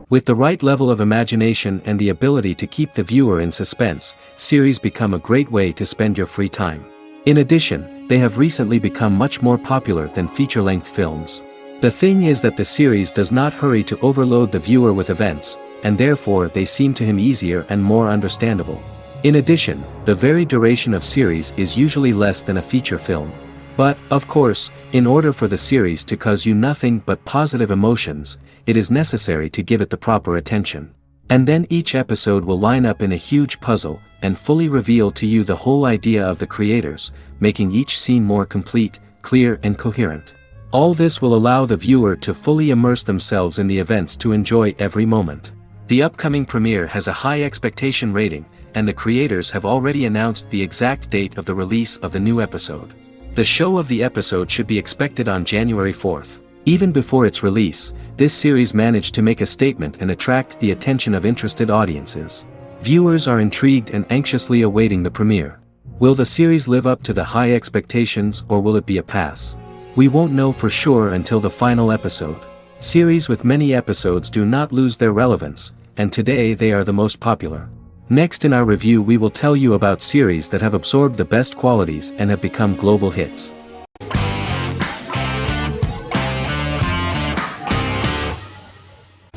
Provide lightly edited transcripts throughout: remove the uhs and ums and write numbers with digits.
With the right level of imagination and the ability to keep the viewer in suspense, series become a great way to spend your free time. In addition, they have recently become much more popular than feature-length films. The thing is that the series does not hurry to overload the viewer with events, and therefore they seem to him easier and more understandable. In addition, the very duration of series is usually less than a feature film. But, of course, in order for the series to cause you nothing but positive emotions, it is necessary to give it the proper attention. And then each episode will line up in a huge puzzle, and fully reveal to you the whole idea of the creators, making each scene more complete, clear and coherent. All this will allow the viewer to fully immerse themselves in the events to enjoy every moment. The upcoming premiere has a high expectation rating, and the creators have already announced the exact date of the release of the new episode. The show of the episode should be expected on January 4th. Even before its release, this series managed to make a statement and attract the attention of interested audiences. Viewers are intrigued and anxiously awaiting the premiere. Will the series live up to the high expectations, or will it be a pass? We won't know for sure until the final episode. Series with many episodes do not lose their relevance, and today they are the most popular. Next in our review we will tell you about series that have absorbed the best qualities and have become global hits.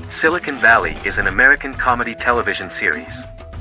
Silicon Valley is an American comedy television series.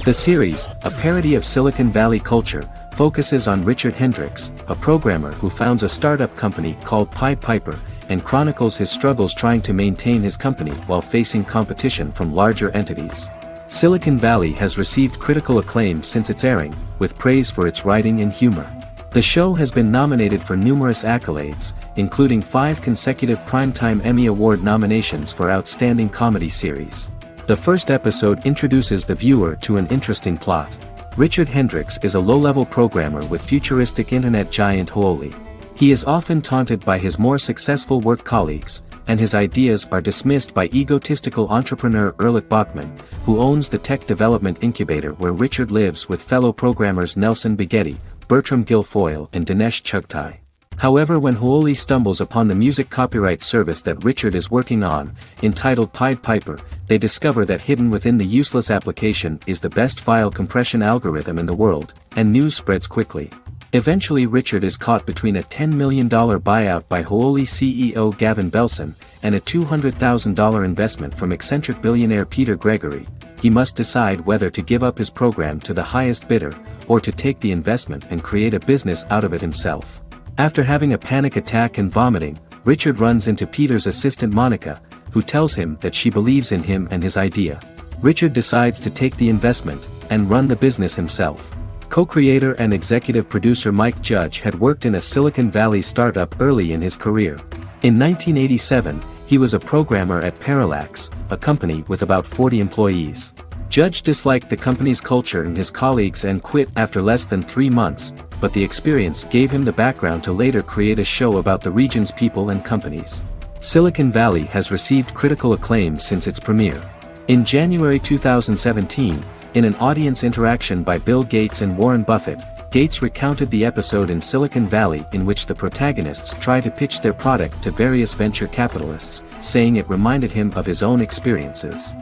The series, a parody of Silicon Valley culture, focuses on Richard Hendricks, a programmer who founds a startup company called Pied Piper, and chronicles his struggles trying to maintain his company while facing competition from larger entities. Silicon Valley has received critical acclaim since its airing, with praise for its writing and humor. The show has been nominated for numerous accolades, including 5 consecutive Primetime Emmy Award nominations for Outstanding Comedy Series. The first episode introduces the viewer to an interesting plot. Richard Hendricks is a low-level programmer with futuristic internet giant Huawei. He is often taunted by his more successful work colleagues, and his ideas are dismissed by egotistical entrepreneur Erlich Bachman, who owns the tech development incubator where Richard lives with fellow programmers Nelson Bighetti, Bertram Guilfoyle and Dinesh Chugtai. However, when Huawei stumbles upon the music copyright service that Richard is working on, entitled Pied Piper, they discover that hidden within the useless application is the best file compression algorithm in the world, and news spreads quickly. Eventually Richard is caught between a $10 million buyout by Huawei CEO Gavin Belson, and a $200,000 investment from eccentric billionaire Peter Gregory. He must decide whether to give up his program to the highest bidder, or to take the investment and create a business out of it himself. After having a panic attack and vomiting, Richard runs into Peter's assistant Monica, who tells him that she believes in him and his idea. Richard decides to take the investment, and run the business himself. Co-creator and executive producer Mike Judge had worked in a Silicon Valley startup early in his career. In 1987, he was a programmer at Parallax, a company with about 40 employees. Judge disliked the company's culture and his colleagues and quit after less than 3 months, but the experience gave him the background to later create a show about the region's people and companies. Silicon Valley has received critical acclaim since its premiere. In January 2017, in an audience interaction by Bill Gates and Warren Buffett, Gates recounted the episode in Silicon Valley in which the protagonists try to pitch their product to various venture capitalists, saying it reminded him of his own experiences.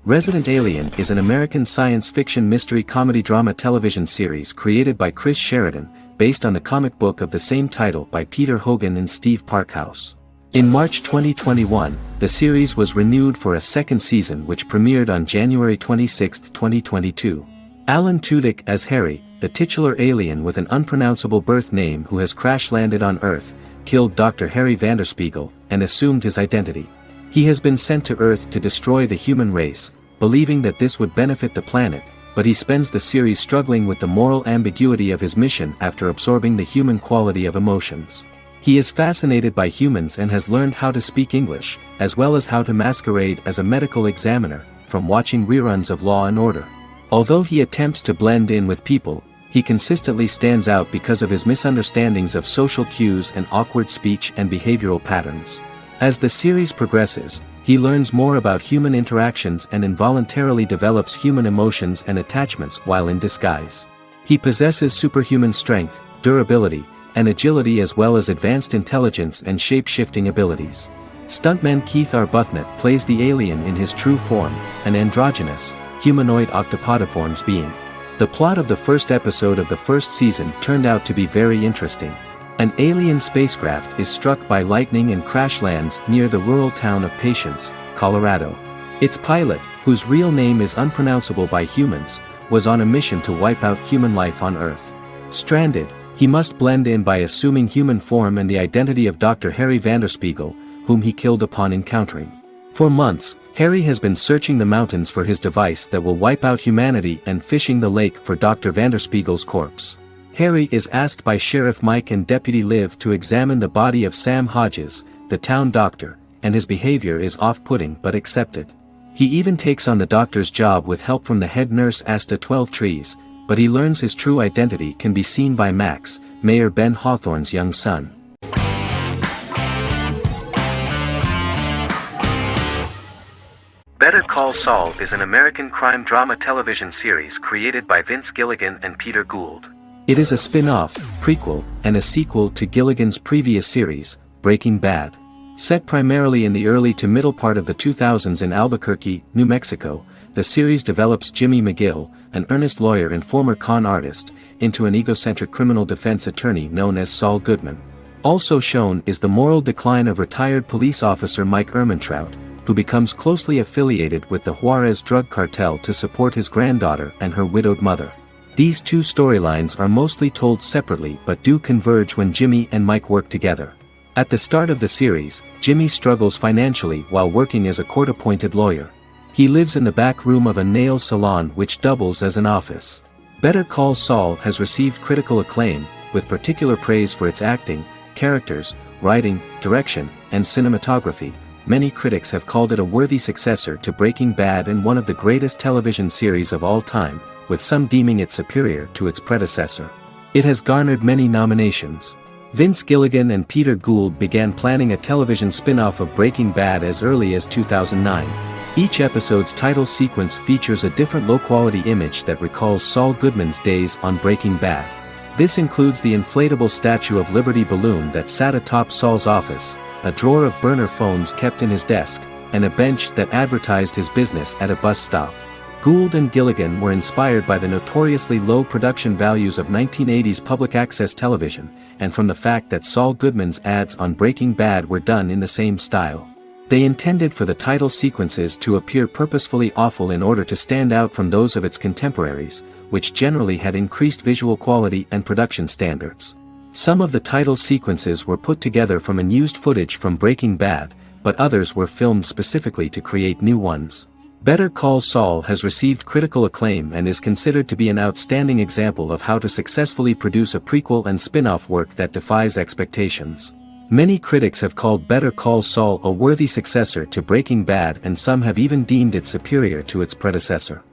Resident Alien is an American science fiction mystery comedy drama television series created by Chris Sheridan, based on the comic book of the same title by Peter Hogan and Steve Parkhouse. In March 2021, the series was renewed for a second season which premiered on January 26, 2022. Alan Tudyk as Harry, the titular alien with an unpronounceable birth name who has crash-landed on Earth, killed Dr. Harry Vanderspiegel, and assumed his identity. He has been sent to Earth to destroy the human race, believing that this would benefit the planet, but he spends the series struggling with the moral ambiguity of his mission after absorbing the human quality of emotions. He is fascinated by humans and has learned how to speak English, as well as how to masquerade as a medical examiner, from watching reruns of Law and Order. Although he attempts to blend in with people, he consistently stands out because of his misunderstandings of social cues and awkward speech and behavioral patterns. As the series progresses, he learns more about human interactions and involuntarily develops human emotions and attachments while in disguise. He possesses superhuman strength, durability, and agility as well as advanced intelligence and shape-shifting abilities. Stuntman Keith Arbuthnot plays the alien in his true form, an androgynous, humanoid octopodiforms being. The plot of the first episode of the first season turned out to be very interesting. An alien spacecraft is struck by lightning and crash lands near the rural town of Patience, Colorado. Its pilot, whose real name is unpronounceable by humans, was on a mission to wipe out human life on Earth. Stranded, he must blend in by assuming human form and the identity of Dr. Harry Vanderspiegel, whom he killed upon encountering. For months, Harry has been searching the mountains for his device that will wipe out humanity and fishing the lake for Dr. Vanderspiegel's corpse. Harry is asked by Sheriff Mike and Deputy Liv to examine the body of Sam Hodges, the town doctor, and his behavior is off-putting but accepted. He even takes on the doctor's job with help from the head nurse Asta 12 Trees, but he learns his true identity can be seen by Max, Mayor Ben Hawthorne's young son. Better Call Saul is an American crime drama television series created by Vince Gilligan and Peter Gould. It is a spin-off, prequel, and a sequel to Gilligan's previous series, Breaking Bad. Set primarily in the early to middle part of the 2000s in Albuquerque, New Mexico, the series develops Jimmy McGill, an earnest lawyer and former con artist, into an egocentric criminal defense attorney known as Saul Goodman. Also shown is the moral decline of retired police officer Mike Ehrmantraut, who becomes closely affiliated with the Juarez drug cartel to support his granddaughter and her widowed mother. These two storylines are mostly told separately but do converge when Jimmy and Mike work together. At the start of the series, Jimmy struggles financially while working as a court-appointed lawyer. He lives in the back room of a nail salon which doubles as an office. Better Call Saul has received critical acclaim, with particular praise for its acting, characters, writing, direction, and cinematography. Many critics have called it a worthy successor to Breaking Bad and one of the greatest television series of all time, with some deeming it superior to its predecessor. It has garnered many nominations. Vince Gilligan and Peter Gould began planning a television spin-off of Breaking Bad as early as 2009. Each episode's title sequence features a different low-quality image that recalls Saul Goodman's days on Breaking Bad. This includes the inflatable Statue of Liberty balloon that sat atop Saul's office, a drawer of burner phones kept in his desk, and a bench that advertised his business at a bus stop. Gould and Gilligan were inspired by the notoriously low production values of 1980s public access television, and from the fact that Saul Goodman's ads on Breaking Bad were done in the same style. They intended for the title sequences to appear purposefully awful in order to stand out from those of its contemporaries, which generally had increased visual quality and production standards. Some of the title sequences were put together from unused footage from Breaking Bad, but others were filmed specifically to create new ones. Better Call Saul has received critical acclaim and is considered to be an outstanding example of how to successfully produce a prequel and spin-off work that defies expectations. Many critics have called Better Call Saul a worthy successor to Breaking Bad, and some have even deemed it superior to its predecessor.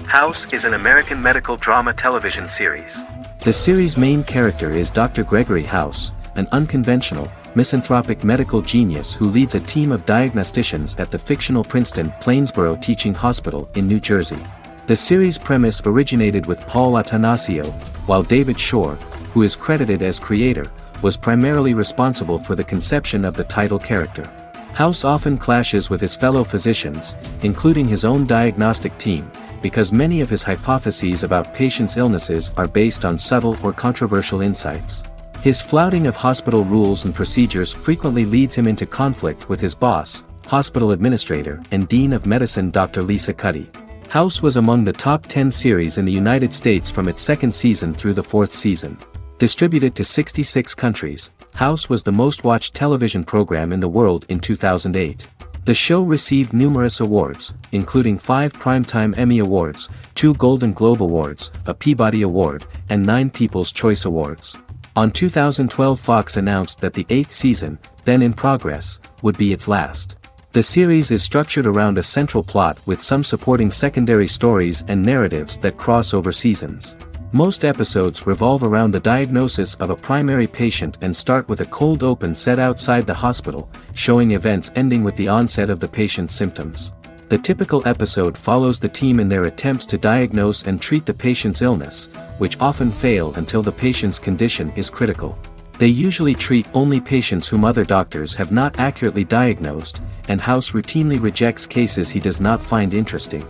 House is an American medical drama television series. The series' main character is Dr. Gregory House, an unconventional, misanthropic medical genius who leads a team of diagnosticians at the fictional Princeton Plainsboro Teaching Hospital in New Jersey. The series' premise originated with Paul Attanasio, while David Shore, who is credited as creator, was primarily responsible for the conception of the title character. House often clashes with his fellow physicians, including his own diagnostic team, because many of his hypotheses about patients' illnesses are based on subtle or controversial insights. His flouting of hospital rules and procedures frequently leads him into conflict with his boss, hospital administrator and dean of medicine Dr. Lisa Cuddy. House was among the top 10 series in the United States from its second season through the fourth season. Distributed to 66 countries, House was the most-watched television program in the world in 2008. The show received numerous awards, including 5 Primetime Emmy Awards, 2 Golden Globe Awards, a Peabody Award, and 9 People's Choice Awards. On 2012, Fox announced that the 8th season, then in progress, would be its last. The series is structured around a central plot with some supporting secondary stories and narratives that cross over seasons. Most episodes revolve around the diagnosis of a primary patient and start with a cold open set outside the hospital, showing events ending with the onset of the patient's symptoms. The typical episode follows the team in their attempts to diagnose and treat the patient's illness, which often fail until the patient's condition is critical. They usually treat only patients whom other doctors have not accurately diagnosed, and House routinely rejects cases he does not find interesting.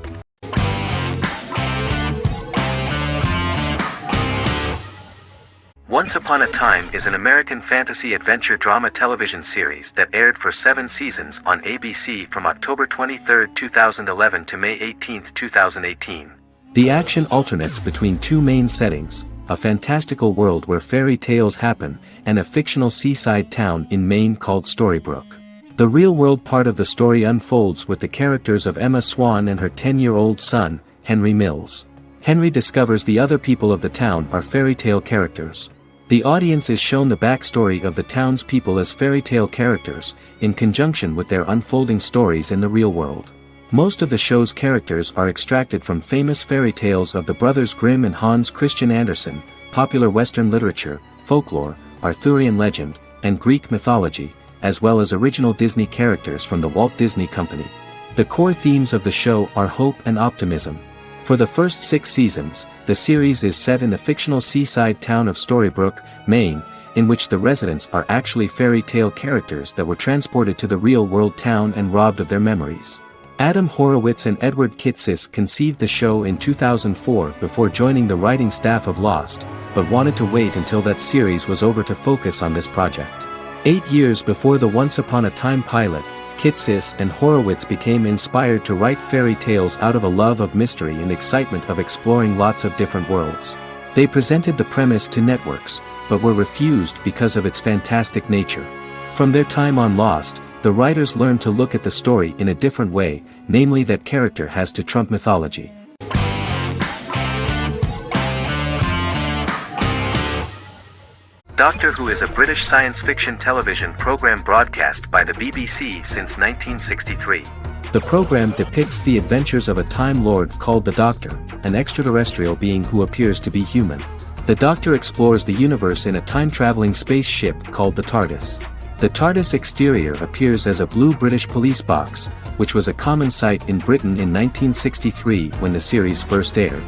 Once Upon a Time is an American fantasy adventure drama television series that aired for 7 seasons on ABC from October 23, 2011 to May 18, 2018. The action alternates between two main settings: a fantastical world where fairy tales happen, and a fictional seaside town in Maine called Storybrooke. The real-world part of the story unfolds with the characters of Emma Swan and her 10-year-old son, Henry Mills. Henry discovers the other people of the town are fairy tale characters. The audience is shown the backstory of the town's people as fairy tale characters, in conjunction with their unfolding stories in the real world. Most of the show's characters are extracted from famous fairy tales of the Brothers Grimm and Hans Christian Andersen, popular Western literature, folklore, Arthurian legend, and Greek mythology, as well as original Disney characters from the Walt Disney Company. The core themes of the show are hope and optimism. For the first 6 seasons, the series is set in the fictional seaside town of Storybrooke, Maine, in which the residents are actually fairy tale characters that were transported to the real-world town and robbed of their memories. Adam Horowitz and Edward Kitsis conceived the show in 2004 before joining the writing staff of Lost, but wanted to wait until that series was over to focus on this project. 8 years before the Once Upon a Time pilot, Kitsis and Horowitz became inspired to write fairy tales out of a love of mystery and excitement of exploring lots of different worlds. They presented the premise to networks, but were refused because of its fantastic nature. From their time on Lost, the writers learned to look at the story in a different way, namely that character has to trump mythology. Doctor Who is a British science fiction television program broadcast by the BBC since 1963. The program depicts the adventures of a Time Lord called the Doctor, an extraterrestrial being who appears to be human. The Doctor explores the universe in a time-traveling spaceship called the TARDIS. The TARDIS exterior appears as a blue British police box, which was a common sight in Britain in 1963 when the series first aired.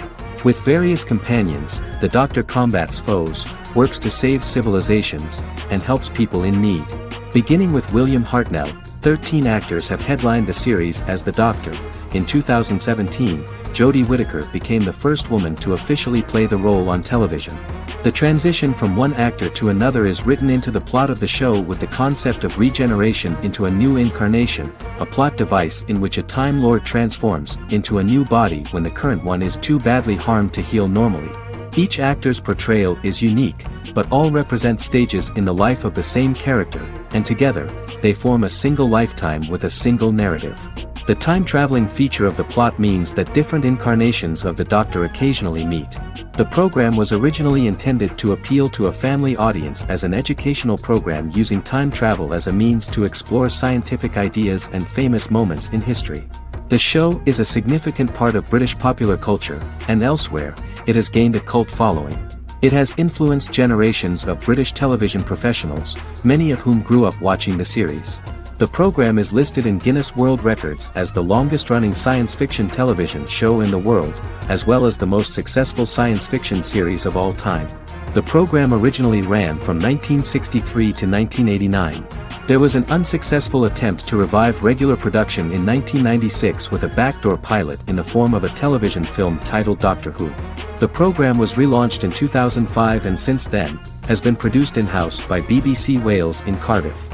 With various companions, the Doctor combats foes, works to save civilizations, and helps people in need. Beginning with William Hartnell, 13 actors have headlined the series as the Doctor. In 2017, Jodie Whittaker became the first woman to officially play the role on television. The transition from one actor to another is written into the plot of the show with the concept of regeneration into a new incarnation, a plot device in which a Time Lord transforms into a new body when the current one is too badly harmed to heal normally. Each actor's portrayal is unique, but all represent stages in the life of the same character, and together, they form a single lifetime with a single narrative. The time-traveling feature of the plot means that different incarnations of the Doctor occasionally meet. The program was originally intended to appeal to a family audience as an educational program using time travel as a means to explore scientific ideas and famous moments in history. The show is a significant part of British popular culture, and elsewhere, it has gained a cult following. It has influenced generations of British television professionals, many of whom grew up watching the series. The program is listed in Guinness World Records as the longest-running science fiction television show in the world, as well as the most successful science fiction series of all time. The program originally ran from 1963 to 1989. There was an unsuccessful attempt to revive regular production in 1996 with a backdoor pilot in the form of a television film titled Doctor Who. The program was relaunched in 2005 and since then, has been produced in-house by BBC Wales in Cardiff.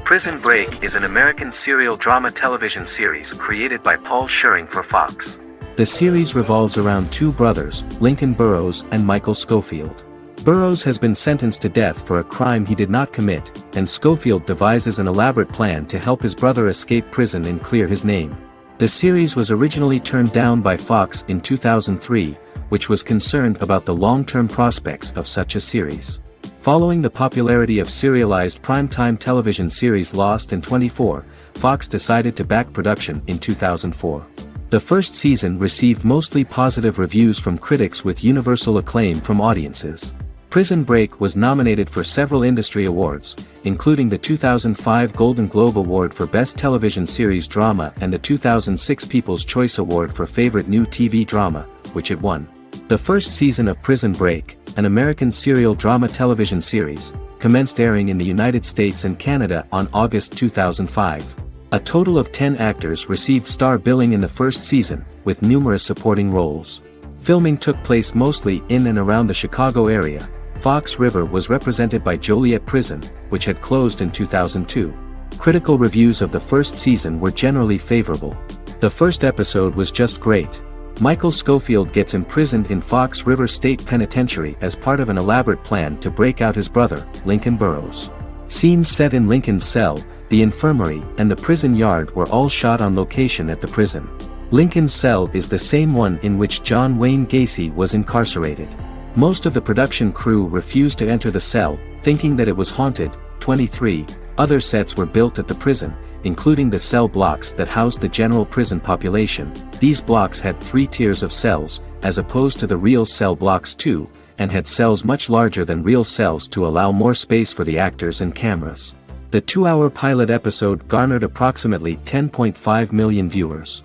Prison Break is an American serial drama television series created by Paul Scheuring for Fox. The series revolves around two brothers, Lincoln Burrows and Michael Schofield. Burrows has been sentenced to death for a crime he did not commit, and Schofield devises an elaborate plan to help his brother escape prison and clear his name. The series was originally turned down by Fox in 2003, which was concerned about the long-term prospects of such a series. Following the popularity of serialized primetime television series Lost and 24, Fox decided to back production in 2004. The first season received mostly positive reviews from critics with universal acclaim from audiences. Prison Break was nominated for several industry awards, including the 2005 Golden Globe Award for Best Television Series Drama and the 2006 People's Choice Award for Favorite New TV Drama, which it won. The first season of Prison Break, an American serial drama television series, commenced airing in the United States and Canada on August 2005. A total of 10 actors received star billing in the first season, with numerous supporting roles. Filming took place mostly in and around the Chicago area. Fox River was represented by Joliet Prison, which had closed in 2002. Critical reviews of the first season were generally favorable. The first episode was just great. Michael Scofield gets imprisoned in Fox River State Penitentiary as part of an elaborate plan to break out his brother, Lincoln Burrows. Scenes set in Lincoln's cell, the infirmary, and the prison yard were all shot on location at the prison. Lincoln's cell is the same one in which John Wayne Gacy was incarcerated. Most of the production crew refused to enter the cell, thinking that it was haunted. 23 other sets were built at the prison, including the cell blocks that housed the general prison population. These blocks had 3 tiers of cells, as opposed to the real cell blocks 2, and had cells much larger than real cells to allow more space for the actors and cameras. The 2-hour pilot episode garnered approximately 10.5 million viewers.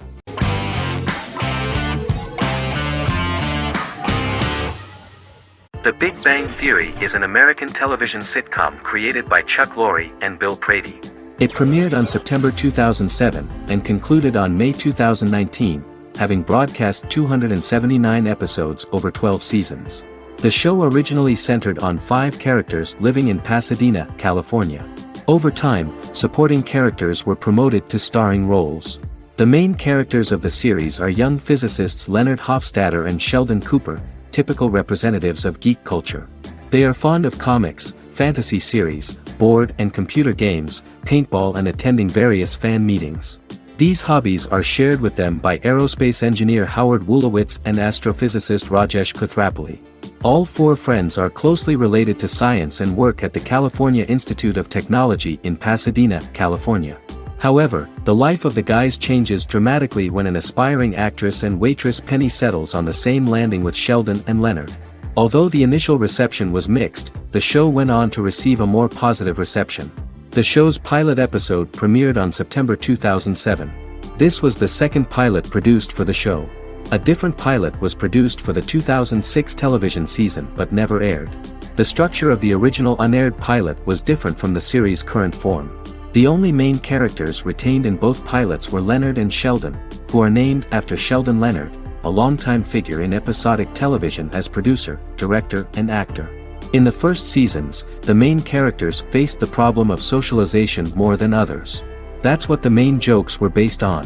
The Big Bang Theory is an American television sitcom created by Chuck Lorre and Bill Prady. It premiered on September 2007 and concluded on May 2019, having broadcast 279 episodes over 12 seasons. The show originally centered on 5 characters living in Pasadena, California. Over time, supporting characters were promoted to starring roles. The main characters of the series are young physicists Leonard Hofstadter and Sheldon Cooper, typical representatives of geek culture. They are fond of comics, fantasy series, board and computer games, paintball, and attending various fan meetings. These hobbies are shared with them by aerospace engineer Howard Wolowitz and astrophysicist Rajesh Kuthrapalli. All 4 friends are closely related to science and work at the California Institute of Technology in Pasadena, California. However, the life of the guys changes dramatically when an aspiring actress and waitress Penny settles on the same landing with Sheldon and Leonard. Although the initial reception was mixed, the show went on to receive a more positive reception. The show's pilot episode premiered on September 2007. This was the second pilot produced for the show. A different pilot was produced for the 2006 television season but never aired. The structure of the original unaired pilot was different from the series' current form. The only main characters retained in both pilots were Leonard and Sheldon, who are named after Sheldon Leonard, a longtime figure in episodic television as producer, director, and actor. In the first seasons, the main characters faced the problem of socialization more than others. That's what the main jokes were based on.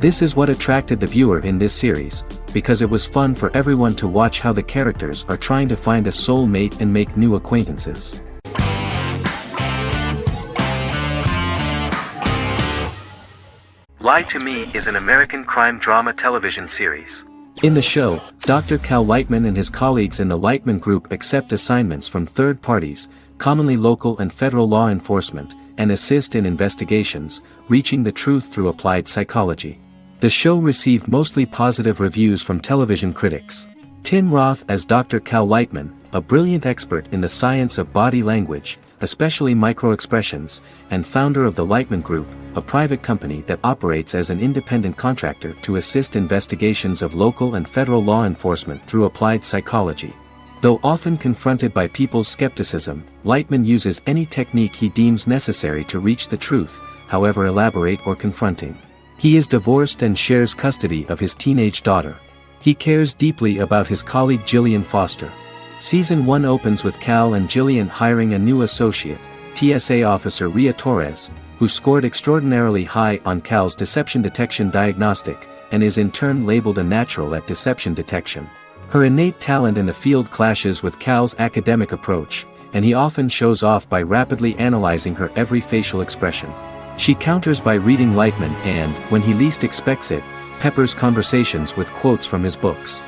This is what attracted the viewer in this series, because it was fun for everyone to watch how the characters are trying to find a soul mate and make new acquaintances. Lie to Me is an American crime drama television series. In the show, Dr. Cal Lightman and his colleagues in the Lightman Group accept assignments from third parties, commonly local and federal law enforcement, and assist in investigations, reaching the truth through applied psychology. The show received mostly positive reviews from television critics. Tim Roth as Dr. Cal Lightman, a brilliant expert in the science of body language, especially microexpressions, and founder of the Lightman Group, a private company that operates as an independent contractor to assist investigations of local and federal law enforcement through applied psychology. Though often confronted by people's skepticism, Lightman uses any technique he deems necessary to reach the truth, however elaborate or confronting. He is divorced and shares custody of his teenage daughter. He cares deeply about his colleague Gillian Foster. Season 1 opens with Cal and Gillian hiring a new associate, TSA officer Rhea Torres, who scored extraordinarily high on Cal's deception detection diagnostic, and is in turn labeled a natural at deception detection. Her innate talent in the field clashes with Cal's academic approach, and he often shows off by rapidly analyzing her every facial expression. She counters by reading Lightman and, when he least expects it, peppers conversations with quotes from his books.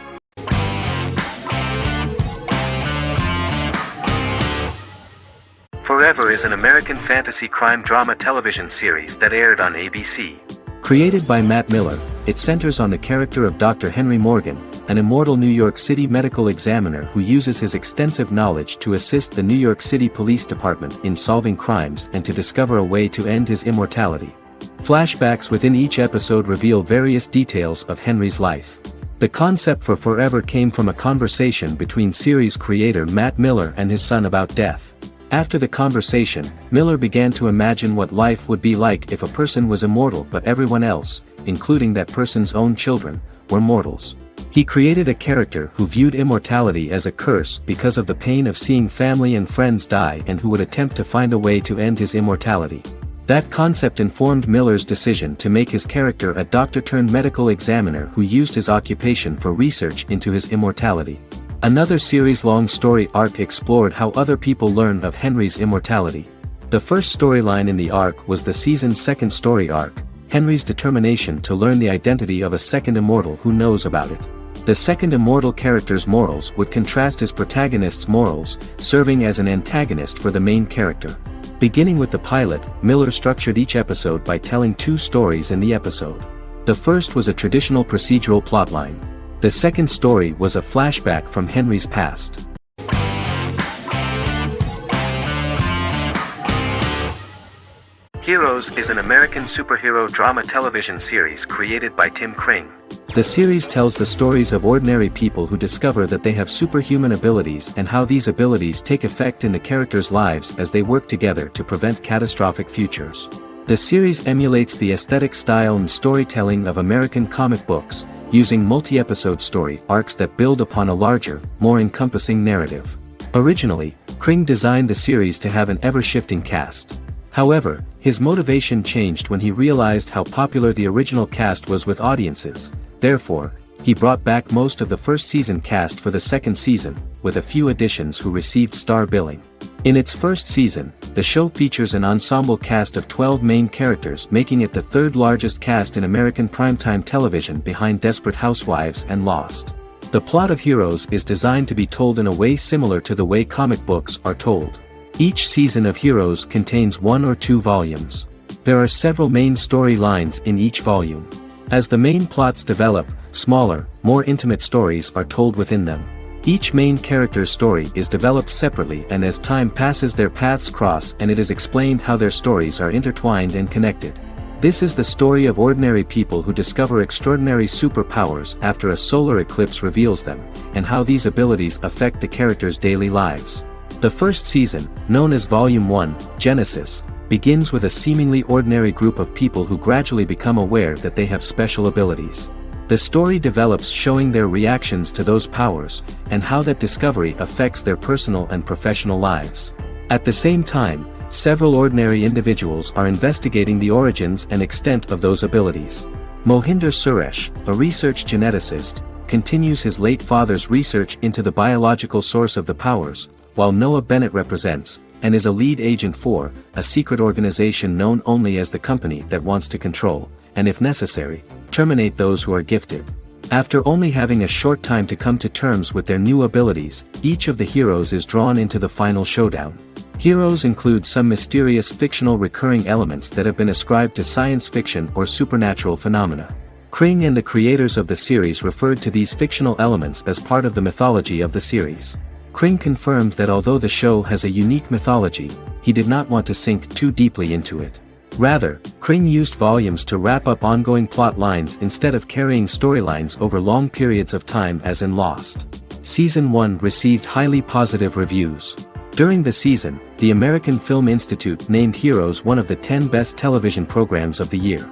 Forever is an American fantasy crime drama television series that aired on ABC. Created by Matt Miller, it centers on the character of Dr. Henry Morgan, an immortal New York City medical examiner who uses his extensive knowledge to assist the New York City Police Department in solving crimes and to discover a way to end his immortality. Flashbacks within each episode reveal various details of Henry's life. The concept for Forever came from a conversation between series creator Matt Miller and his son about death. After the conversation, Miller began to imagine what life would be like if a person was immortal but everyone else, including that person's own children, were mortals. He created a character who viewed immortality as a curse because of the pain of seeing family and friends die and who would attempt to find a way to end his immortality. That concept informed Miller's decision to make his character a doctor-turned-medical examiner who used his occupation for research into his immortality. Another series-long story arc explored how other people learned of Henry's immortality. The first storyline in the arc was the season's second story arc, Henry's determination to learn the identity of a second immortal who knows about it. The second immortal character's morals would contrast his protagonist's morals, serving as an antagonist for the main character. Beginning with the pilot, Miller structured each episode by telling two stories in the episode. The first was a traditional procedural plotline. The second story was a flashback from Henry's past. Heroes is an American superhero drama television series created by Tim Kring. The series tells the stories of ordinary people who discover that they have superhuman abilities and how these abilities take effect in the characters' lives as they work together to prevent catastrophic futures. The series emulates the aesthetic style and storytelling of American comic books, using multi-episode story arcs that build upon a larger, more encompassing narrative. Originally, Kring designed the series to have an ever-shifting cast. However, his motivation changed when he realized how popular the original cast was with audiences. Therefore, he brought back most of the first season cast for the second season, with a few additions who received star billing. In its first season, the show features an ensemble cast of 12 main characters, making it the third largest cast in American primetime television behind Desperate Housewives and Lost. The plot of Heroes is designed to be told in a way similar to the way comic books are told. Each season of Heroes contains 1 or 2 volumes. There are several main storylines in each volume. As the main plots develop, smaller, more intimate stories are told within them. Each main character's story is developed separately, and as time passes their paths cross and it is explained how their stories are intertwined and connected. This is the story of ordinary people who discover extraordinary superpowers after a solar eclipse reveals them, and how these abilities affect the characters' daily lives. The first season, known as Volume 1, Genesis, begins with a seemingly ordinary group of people who gradually become aware that they have special abilities. The story develops showing their reactions to those powers, and how that discovery affects their personal and professional lives. At the same time, several ordinary individuals are investigating the origins and extent of those abilities. Mohinder Suresh, a research geneticist, continues his late father's research into the biological source of the powers, while Noah Bennett represents, and is a lead agent for, a secret organization known only as the company that wants to control, and if necessary, terminate those who are gifted. After only having a short time to come to terms with their new abilities, each of the heroes is drawn into the final showdown. Heroes include some mysterious fictional recurring elements that have been ascribed to science fiction or supernatural phenomena. Kring and the creators of the series referred to these fictional elements as part of the mythology of the series. Kring confirmed that although the show has a unique mythology, he did not want to sink too deeply into it. Rather, Kring used volumes to wrap up ongoing plot lines instead of carrying storylines over long periods of time as in Lost. Season 1 received highly positive reviews. During the season, the American Film Institute named Heroes one of the 10 best television programs of the year.